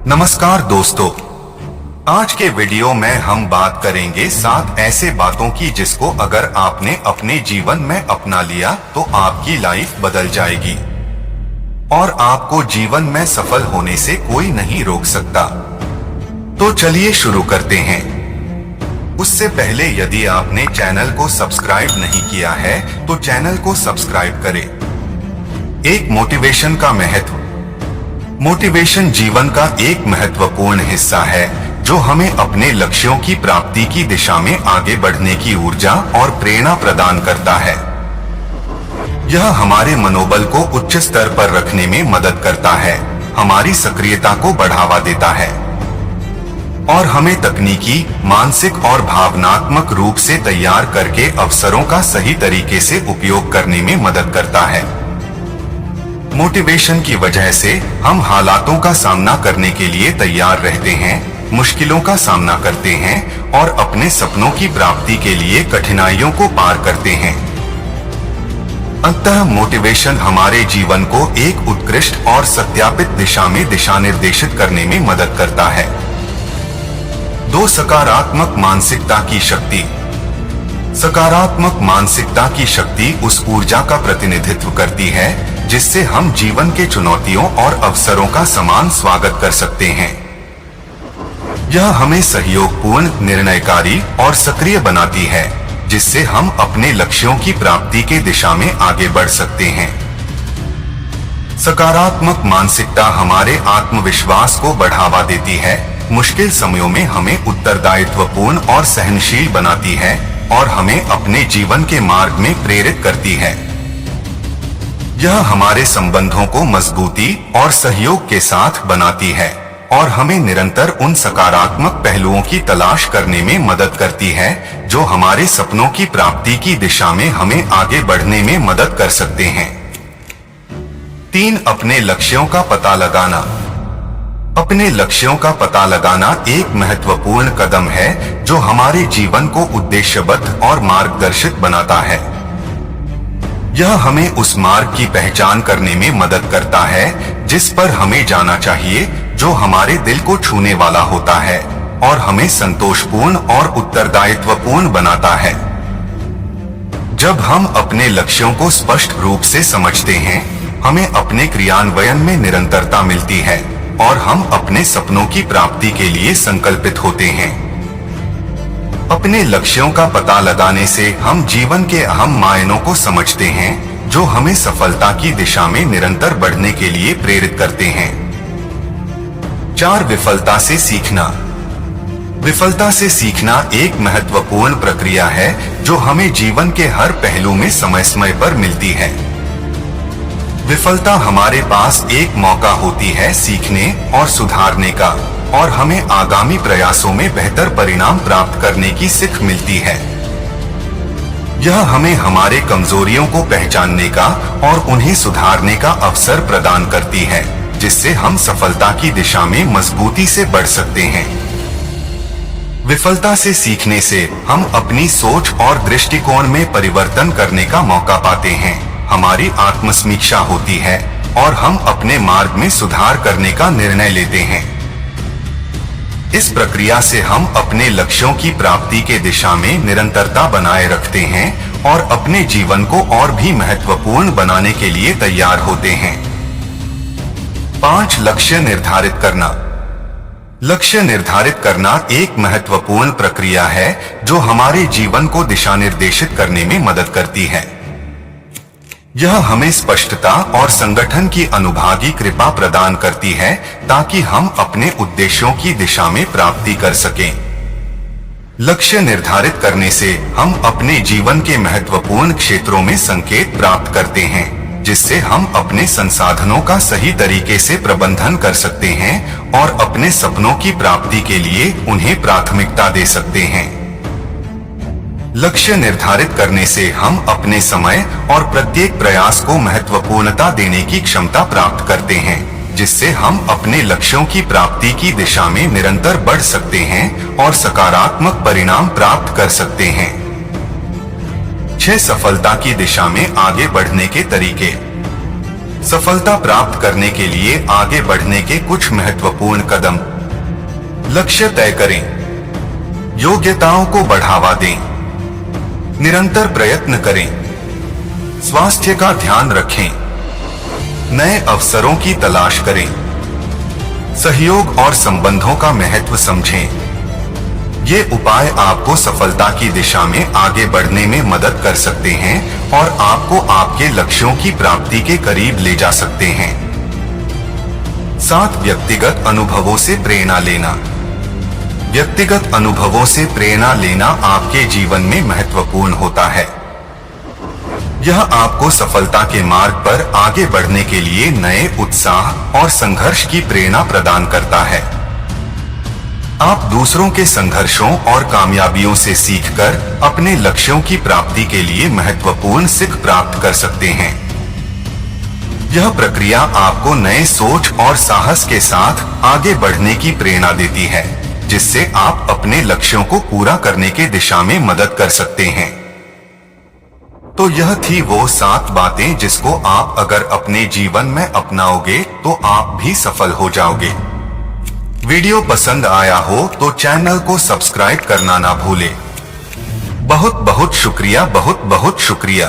नमस्कार दोस्तों, आज के वीडियो में हम बात करेंगे 7 ऐसे बातों की जिसको अगर आपने अपने जीवन में अपना लिया तो आपकी लाइफ बदल जाएगी और आपको जीवन में सफल होने से कोई नहीं रोक सकता। तो चलिए शुरू करते हैं। उससे पहले यदि आपने चैनल को सब्सक्राइब नहीं किया है तो चैनल को सब्सक्राइब करें। एक मोटिवेशन का महत्व। मोटिवेशन जीवन का एक महत्वपूर्ण हिस्सा है जो हमें अपने लक्ष्यों की प्राप्ति की दिशा में आगे बढ़ने की ऊर्जा और प्रेरणा प्रदान करता है। यह हमारे मनोबल को उच्च स्तर पर रखने में मदद करता है, हमारी सक्रियता को बढ़ावा देता है और हमें तकनीकी, मानसिक और भावनात्मक रूप से तैयार करके अवसरों का सही तरीके से उपयोग करने में मदद करता है। मोटिवेशन की वजह से हम हालातों का सामना करने के लिए तैयार रहते हैं, मुश्किलों का सामना करते हैं और अपने सपनों की प्राप्ति के लिए कठिनाइयों को पार करते हैं। अंततः मोटिवेशन हमारे जीवन को एक उत्कृष्ट और सत्यापित दिशा में दिशा निर्देशित करने में मदद करता है। 2 सकारात्मक मानसिकता की शक्ति। सकारात्मक मानसिकता की शक्ति उस ऊर्जा का प्रतिनिधित्व करती है जिससे हम जीवन के चुनौतियों और अवसरों का समान स्वागत कर सकते हैं। यह हमें सहयोगपूर्ण, निर्णयकारी और सक्रिय बनाती है जिससे हम अपने लक्ष्यों की प्राप्ति के दिशा में आगे बढ़ सकते हैं। सकारात्मक मानसिकता हमारे आत्मविश्वास को बढ़ावा देती है, मुश्किल समयों में हमें उत्तरदायित्वपूर्ण और सहनशील बनाती है और हमें अपने जीवन के मार्ग में प्रेरित करती है। यह हमारे संबंधों को मजबूती और सहयोग के साथ बनाती है और हमें निरंतर उन सकारात्मक पहलुओं की तलाश करने में मदद करती है जो हमारे सपनों की प्राप्ति की दिशा में हमें आगे बढ़ने में मदद कर सकते हैं। 3 अपने लक्ष्यों का पता लगाना। अपने लक्ष्यों का पता लगाना एक महत्वपूर्ण कदम है जो हमारे जीवन को उद्देश्यबद्ध और मार्गदर्शित बनाता है। यह हमें उस मार्ग की पहचान करने में मदद करता है जिस पर हमें जाना चाहिए, जो हमारे दिल को छूने वाला होता है और हमें संतोषपूर्ण और उत्तरदायित्वपूर्ण बनाता है। जब हम अपने लक्ष्यों को स्पष्ट रूप से समझते हैं, हमें अपने क्रियान्वयन में निरंतरता मिलती है और हम अपने सपनों की प्राप्ति के लिए संकल्पित होते हैं। अपने लक्ष्यों का पता लगाने से हम जीवन के अहम मायनों को समझते हैं जो हमें सफलता की दिशा में निरंतर बढ़ने के लिए प्रेरित करते हैं। 4 विफलता से सीखना। विफलता से सीखना एक महत्वपूर्ण प्रक्रिया है जो हमें जीवन के हर पहलू में समय समय पर मिलती है। विफलता हमारे पास एक मौका होती है सीखने और सुधारने का और हमें आगामी प्रयासों में बेहतर परिणाम प्राप्त करने की सीख मिलती है। यह हमें हमारे कमजोरियों को पहचानने का और उन्हें सुधारने का अवसर प्रदान करती है जिससे हम सफलता की दिशा में मजबूती से बढ़ सकते हैं। विफलता से सीखने से हम अपनी सोच और दृष्टिकोण में परिवर्तन करने का मौका पाते हैं, हमारी आत्मसमीक्षा होती है और हम अपने मार्ग में सुधार करने का निर्णय लेते हैं। इस प्रक्रिया से हम अपने लक्ष्यों की प्राप्ति के दिशा में निरंतरता बनाए रखते हैं और अपने जीवन को और भी महत्वपूर्ण बनाने के लिए तैयार होते हैं। 5 लक्ष्य निर्धारित करना। लक्ष्य निर्धारित करना एक महत्वपूर्ण प्रक्रिया है जो हमारे जीवन को दिशा निर्देशित करने में मदद करती है। यह हमें स्पष्टता और संगठन की अनुभागी कृपा प्रदान करती है ताकि हम अपने उद्देश्यों की दिशा में प्राप्ति कर सकें। लक्ष्य निर्धारित करने से हम अपने जीवन के महत्वपूर्ण क्षेत्रों में संकेत प्राप्त करते हैं जिससे हम अपने संसाधनों का सही तरीके से प्रबंधन कर सकते हैं और अपने सपनों की प्राप्ति के लिए उन्हें प्राथमिकता दे सकते हैं। लक्ष्य निर्धारित करने से हम अपने समय और प्रत्येक प्रयास को महत्वपूर्णता देने की क्षमता प्राप्त करते हैं जिससे हम अपने लक्ष्यों की प्राप्ति की दिशा में निरंतर बढ़ सकते हैं और सकारात्मक परिणाम प्राप्त कर सकते हैं। 6 सफलता की दिशा में आगे बढ़ने के तरीके। सफलता प्राप्त करने के लिए आगे बढ़ने के कुछ महत्वपूर्ण कदम। लक्ष्य तय करें, योग्यताओं को बढ़ावा दें, निरंतर प्रयत्न करें, स्वास्थ्य का ध्यान रखें, नए अवसरों की तलाश करें, सहयोग और संबंधों का महत्व समझें। ये उपाय आपको सफलता की दिशा में आगे बढ़ने में मदद कर सकते हैं और आपको आपके लक्ष्यों की प्राप्ति के करीब ले जा सकते हैं। 7 व्यक्तिगत अनुभवों से प्रेरणा लेना। व्यक्तिगत अनुभवों से प्रेरणा लेना आपके जीवन में महत्वपूर्ण होता है। यह आपको सफलता के मार्ग पर आगे बढ़ने के लिए नए उत्साह और संघर्ष की प्रेरणा प्रदान करता है। आप दूसरों के संघर्षों और कामयाबियों से सीखकर अपने लक्ष्यों की प्राप्ति के लिए महत्वपूर्ण सीख प्राप्त कर सकते हैं। यह प्रक्रिया आपको नए सोच और साहस के साथ आगे बढ़ने की प्रेरणा देती है, जिससे आप अपने लक्ष्यों को पूरा करने की दिशा में मदद कर सकते हैं। तो यह थी वो 7 बातें जिसको आप अगर अपने जीवन में अपनाओगे तो आप भी सफल हो जाओगे। वीडियो पसंद आया हो तो चैनल को सब्सक्राइब करना ना भूले। बहुत बहुत शुक्रिया, बहुत बहुत शुक्रिया।